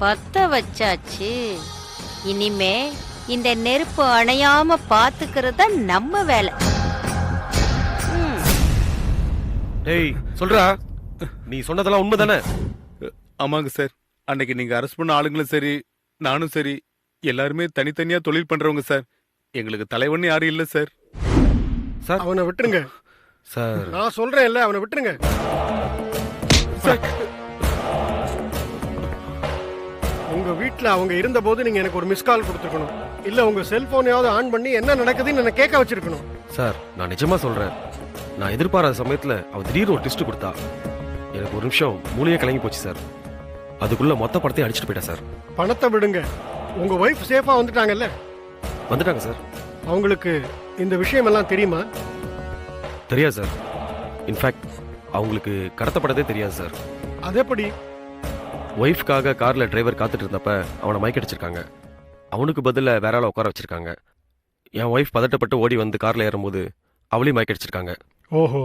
பத்த வச்சாச்சு. இனிமே இந்த நெருப்பு அணையாம பாத்துக்கிறது நம்ம வேலை. டேய் சொல்றா, நீ சொன்னதெல்லாம் உண்மைதானே? ஆமாங்க சார், அன்னைக்கு நீங்க அரெஸ்ட் பண்ண ஆளுங்களும் சரி நானும் சரி எல்லாருமே தனித்தனியா தொழில் பண்றவங்க சார். எங்களுக்கு தலைவன் யாரும் இல்ல சார். சார் அவனை விட்டுருங்க சார். நான் சொல்றேன் இல்ல, அவனை விட்டுருங்க. உங்க வீட்டுல அவங்க இருந்த போது நீங்க எனக்கு ஒரு மிஸ் கால் கொடுத்துருக்கணும். இல்ல உங்க செல்போனையாவது ஆன் பண்ணி என்ன நடக்குதுன்னு என்ன கேட்க வச்சிருக்கணும். சார் நான் நிஜமா சொல்றேன், நான் எதிர்பாராத சமயத்துல அவ திடீர்னு ஒரு ட்விஸ்ட் கொடுத்தா. எனக்கு ஒரு நிமிஷம் மூளையே கலங்கி போச்சு சார். அதுக்குள்ள மொத்த படத்தையும் அடிச்சுட்டு போயிட்டா சார். பணத்தை விடுங்க, உங்க ஒய்ஃப் சேஃபா வந்துட்டாங்கல்ல? வந்துட்டாங்க சார். அவங்களுக்கு இந்த விஷயம் எல்லாம் தெரியுமா? தெரியாது சார். இன்ஃபேக்ட் அவங்களுக்கு கடத்தப்படதே தெரியாது சார். அது எப்படி? ஒய்ஃப்காக கார்ல டிரைவர் காத்துட்டு இருந்தப்ப அவனை மயக்கடிச்சிருக்காங்க. அவனுக்கு பதிலாக வேற ஆளை உட்கார வச்சிருக்காங்க. என் ஒய்ஃப் பதட்டப்பட்டு ஓடி வந்து கார்ல ஏறும்போது அவளையும் மயக்கடிச்சிருக்காங்க. ஓஹோ.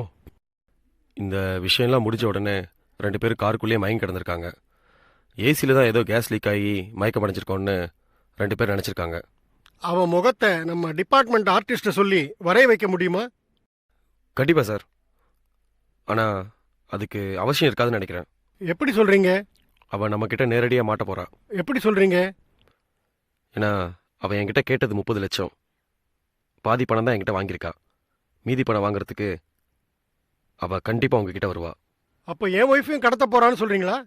இந்த விஷயம்லாம் முடிஞ்ச உடனே 2 பேரும் காருக்குள்ளேயே மயங்கி கிடந்திருக்காங்க. ஏசியில் தான் ஏதோ கேஸ் லீக் ஆகி மயக்கம் அடைஞ்சிருக்கோன்னு 2 பேர் நினச்சிருக்காங்க. அவன் முகத்தை நம்ம டிபார்ட்மெண்ட் ஆர்டிஸ்ட சொல்லி வரைய வைக்க முடியுமா? கண்டிப்பாக சார். ஆனால் அதுக்கு அவசியம் இருக்காதுன்னு நினைக்கிறேன். எப்படி சொல்றீங்க? அவள் நம்மக்கிட்ட நேரடியாக மாட்ட போறா. எப்படி சொல்றீங்க? ஏன்னா அவள் என்கிட்ட கேட்டது 30 லட்சம். பாதி பணம் தான் என்கிட்ட வாங்கியிருக்கா. மீதி பணம் வாங்குறதுக்கு அவள் கண்டிப்பாக உங்ககிட்ட வருவா. அப்ப என் ஒய்ஃபையும் கடத்த போறான்னு சொல்றீங்களா?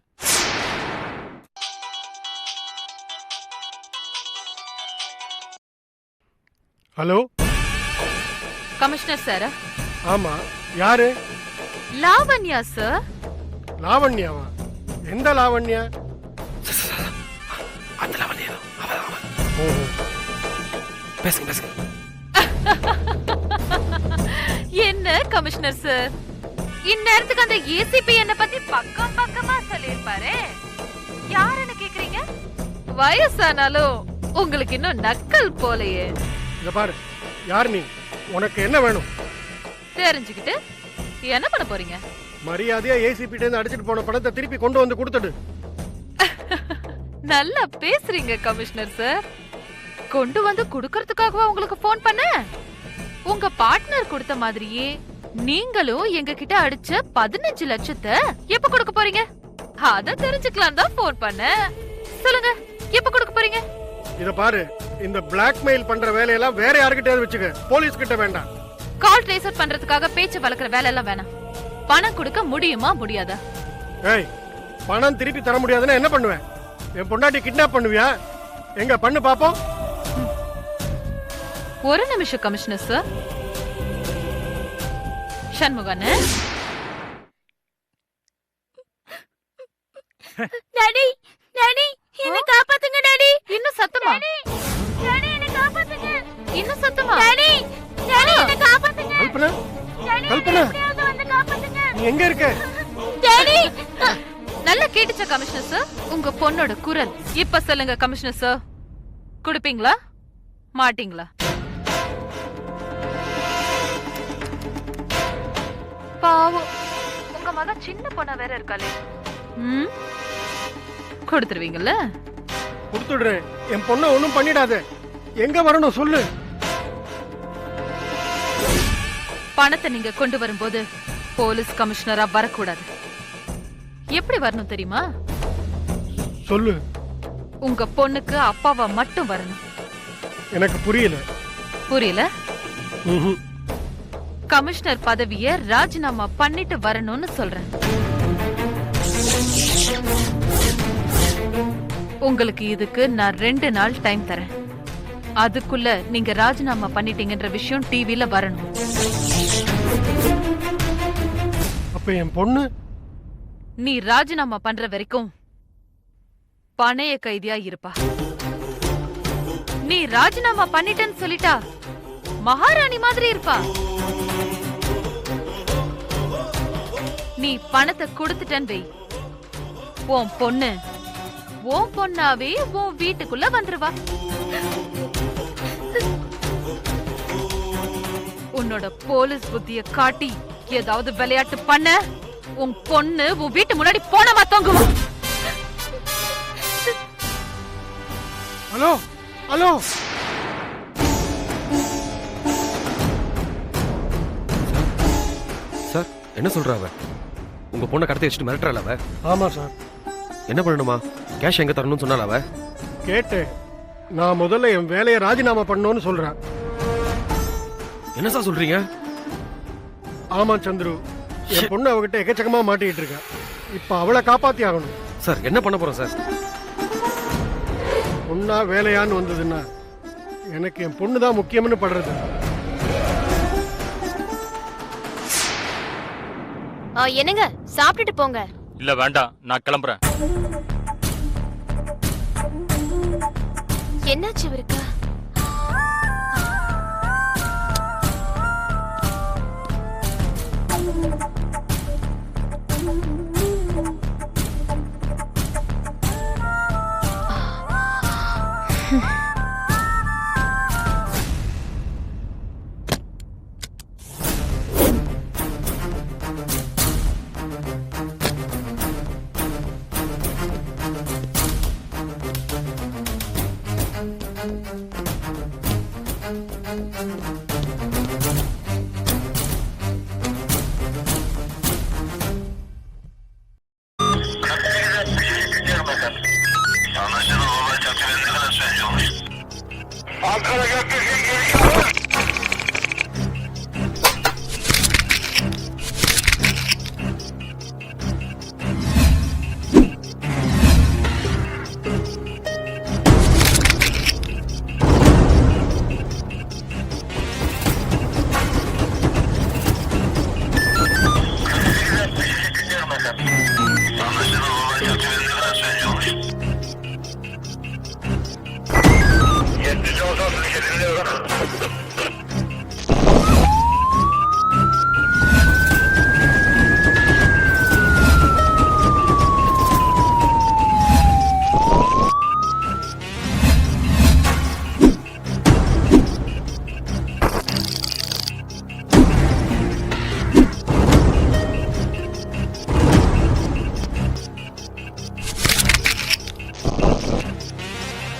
Hello commissioner sir. ஆமா, யாரு? லாவண்யா சார். லாவண்யாவா? எந்த லாவண்யா? அந்த லாவண்யா ஓஹோ. பேசுங்க பேசுங்க. என்ன கமிஷனர் சார், இந்நேரத்துக்கு அந்த ஏசிபி என்ன பத்தி பக்கம் பக்கமா சொல்லிருப்பாரு. யாருன்னு கேக்குறீங்க? வயசானாலும் உங்களுக்கு இன்னும் நக்கல் போலையே. இத பாரு, யார் நீ? உனக்கு என்ன வேணும்? தெரிஞ்சுக்கிட்டு என்ன பண்ண போறீங்க? மரியாதையா ஏசிபிட்ட இருந்து அடிச்சிட்டு போன பணத்தை திருப்பி கொண்டு வந்து கொடுத்துடு. நல்லா பேசுறீங்க கமிஷனர் சார். கொண்டு வந்து குடுக்கறதுக்காகவா உங்களுக்கு போன் பண்ண? உங்க பார்ட்னர் கொடுத்த மாதிரியே நீங்களும் எங்க கிட்ட அடிச்ச 15 லட்சத்தை எப்ப கொடுக்க போறீங்க? அத தெரிஞ்சுக்கலாம் தான் போன் பண்ண. சொல்லுங்க, எப்ப கொடுக்க போறீங்க? இத பாரு, இந்த பிளாக்மெயில் பண்ற வேலையெல்லாம் வேற யாருக்கிட்டயாவது வச்சுக்க, போலீஸ் கிட்ட வேண்டாம். கால் ட்ரேசர் பண்றதுக்காக பேச்சு வளர்க்குற வேலை எல்லாம் வேணாம். பணம் கொடுக்க முடியுமா முடியாதா? ஏய், பணம் திருப்பி தர முடியாதுன்னா என்ன பண்ணுவேன்? என் பொண்டாட்டி கிட்னாப் பண்ணுவியா? எங்க பண்ணு பாப்போம். ஒரு நிமிஷம் commissioner sir. Shanmugan, daddy daddy என்ன காப்பாத்துங்க டாடி. இன்னும் சத்தமா? டாடி என்ன காப்பாத்துங்க. இன்னும் சத்தமா? டாடி டாடி என்ன காப்பாத்துங்க. கல்பனா, டாடி கல்பனா, எப்படியாவது வந்து காப்பாத்துங்க. நீ எங்க இருக்க? டாடி நல்லா கேட்டுச்சா கமிஷனர் சார் உங்க பொண்ணோட குரல்? இப்ப சொல்லுங்க கமிஷனர் சார், குடுப்பீங்களா மாட்டீங்களா? பாவம், உங்க மகன் சின்ன பொண்ணா வேற இருக்காளே. கொடுத்துருவீங்கல்ல? கொடுத்துடுறேன். என் பொண்ணை ஒண்ணும் பண்ணிடாத. எங்க வரணும் சொல்லு. பணத்தை நீங்க கொண்டு வரும்போது போலீஸ் கமிஷனரா வரக்கூடாது. எப்படி வரணும் தெரியுமா? சொல்லு. உங்க பொண்ணுக்கு அப்பாவா மட்டும் வரணும். எனக்கு புரியல. புரியல? ம்ஹும். கமிஷனர் பதவிய ராஜினாமா பண்ணிட்டு வரணும்னு சொல்றேன். உங்களுக்கு இதுக்கு நான் 2 நாள் டைம் தரேன். அதுக்குள்ள நீங்க ராஜினாமா பண்ணிட்டீங்கன்ற விஷயம் டிவில வரணும். அப்ப என் பொண்ணு? நீ ராஜினாமா பண்ற வரைக்கும் பணைய கைதியா இருப்பா. நீ ராஜினாமா பண்ணிட்டேன்னு சொல்லிட்டா மகாராணி மாதிரி இருப்பா. நீ பணத்தை கொடுத்துட்டேன்னு வை, உன் பொண்ணாவே உன் வீட்டுக்குள்ள வந்துருவா. உன்னோட போலீஸ் புத்திய காட்டி ஏதாவது விளையாட்டு பண்ண உன் பொண்ணு உன் வீட்டு முன்னாடி போனமா தொங்குவா. ஹலோ ஹலோ சார் என்ன சொல்றா அவ? உங்க பொண்ணை கடத்தி வச்சுட்டு மிரட்டுறாள் அவ. ஆமா சார். என்ன பண்ணணுமா? கேஷ் எங்க தரணும்னு சொன்னால அவ. கேட்டேன். நான் முதல்ல என் வேலையை ராஜினாமா பண்ணணும்னு சொல்றேன். என்ன சார் சொல்றீங்க? ஆமா சந்துரு, என் பொண்ணு அவகிட்ட எக்கச்சக்கமா மாட்டிக்கிட்டு இருக்கா. இப்ப அவளை காப்பாத்தி ஆகணும். சார் என்ன பண்ண போறோம் சார்? பொண்ணா வேலையான்னு வந்ததுன்னா எனக்கு என் பொண்ணு தான் முக்கியம்னு படுறது. என்னங்க சாப்பிட்டுட்டு போங்க. இல்ல வேண்டாம், நான் கிளம்புறேன். என்னாச்சு இவருக்கு?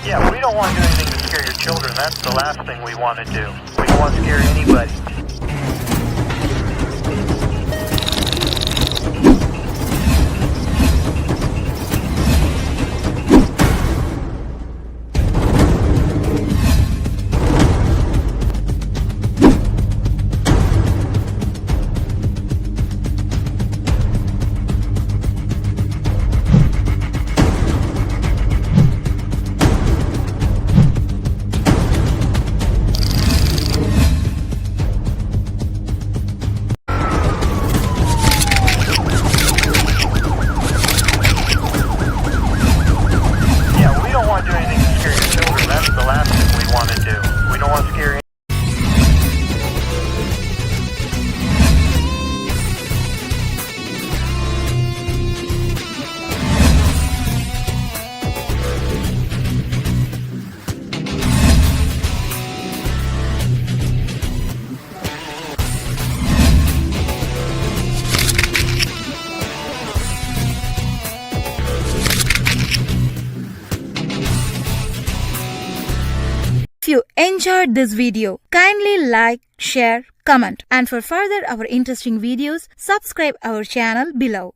Yeah, we don't want to do anything to scare your children. That's the last thing we want to do. We don't want to scare anybody. If you enjoyed this video, kindly like, share, comment, and for further our interesting videos, subscribe our channel below.